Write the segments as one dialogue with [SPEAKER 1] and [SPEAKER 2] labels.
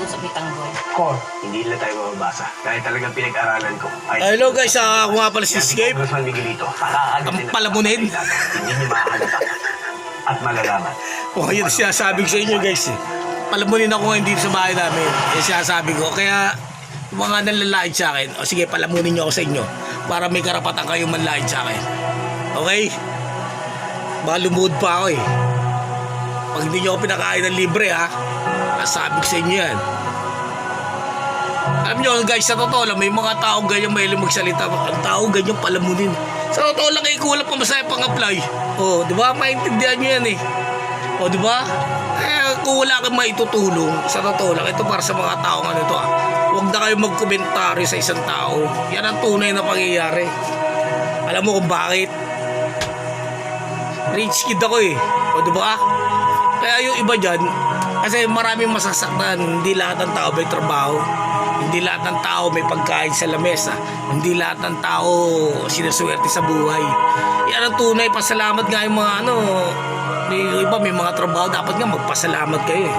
[SPEAKER 1] doon sa Bitanggoy.
[SPEAKER 2] Ko, hindi nila tayo mababasa. Dahil talagang pinag-aralan ko.
[SPEAKER 3] Hello guys, ako nga pala si Escape.
[SPEAKER 2] Congressman Miguelito, kakaagad
[SPEAKER 3] Ang
[SPEAKER 2] nila
[SPEAKER 3] palamunin.
[SPEAKER 2] Hindi niyo makakalimutan. At malalaman.
[SPEAKER 3] O yun sinasabi ko sa inyo guys eh. Palamunin ako ngayon dito sa bahay namin. Yung sinasabi ko. Kaya yung mga nanlalait sa akin, o sige palamunin nyo ako sa inyo. Para may karapatan kayong manlait sa akin. Okay? Baka lumuhod pa ako eh. Pag hindi nyo ako pinakain ng libre ha, nasabi ko sa inyo yan. Alam nyo guys, sa totoo lang, may mga taong ganyan mahilig magsalita. Ang tao ganyan palamunin. Sa totoo lang, kulang pa masaya pang-apply. O, di ba? Maintindihan nyo yan eh. O, di ba? Kung wala kang maitutulong, sa totoo lang, ito para sa mga taong ano ito huwag na kayo magkomentaryo sa isang tao. Yan ang tunay na pangyayari. Alam mo kung bakit? Rich kid ako eh. O, di ba? Kaya yung iba dyan, kasi maraming masasaktan. Hindi lahat ng tao may trabaho. Hindi lahat ng tao may pagkain sa lamesa. Hindi lahat ng tao sinaswerte sa buhay. Yan ang tunay. Pasalamat nga yung mga ano. Yung iba may mga trabaho. Dapat nga magpasalamat kayo eh.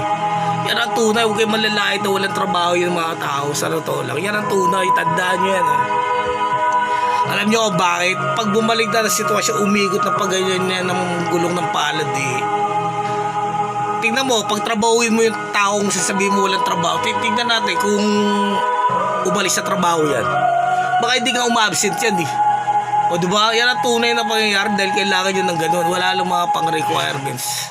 [SPEAKER 3] Yan ang tunay. Huwag kayong malalait na walang trabaho yung mga tao. Sa totoo lang. Yan ang tunay. Tandaan nyo yan eh. Alam nyo kung bakit? Pag bumalik na ng sitwasyon, umikot na pagganyan yan ng gulong ng palad eh. Tingnan mo, pag trabahuin mo yung taong sasabihin mo walang trabaho, tingnan natin kung umalis sa trabaho yan. Baka hindi ka umabsent yan eh. O diba? Yan ang tunay na pangyayari dahil kailangan nyo ng ganun. Wala lang mga pang-requirements.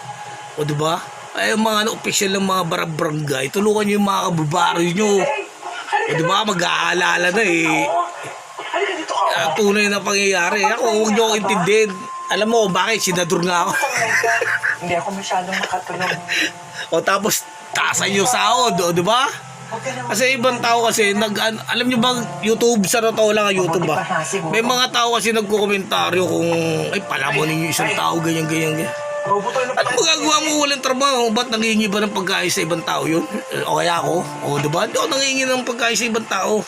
[SPEAKER 3] O diba? Ay yung mga official ng mga barangay, tulungan nyo yung mga kababaro nyo. O diba? Mag-aalala na eh. Yan ang tunay na pangyayari. Ako, huwag nyo akong intindihin. Alam mo bakit? Senador nga ako.
[SPEAKER 4] Hindi ako masyadong makatulong.
[SPEAKER 3] O tapos taasan yung sahod, o di ba? Kasi ibang tao kasi alam niyo bang YouTube, sa totoo lang ang YouTube ba? May mga tao kasi nagko-komentaryo kung ay palamunin niyo isang tao ganyan. Ano magagawa mo walang trabaho? Ba't nangingi ba ng pagkain sa ibang tao yun? O kaya ako? O di ba? Hindi ako nangingi ng pagkain sa ibang tao.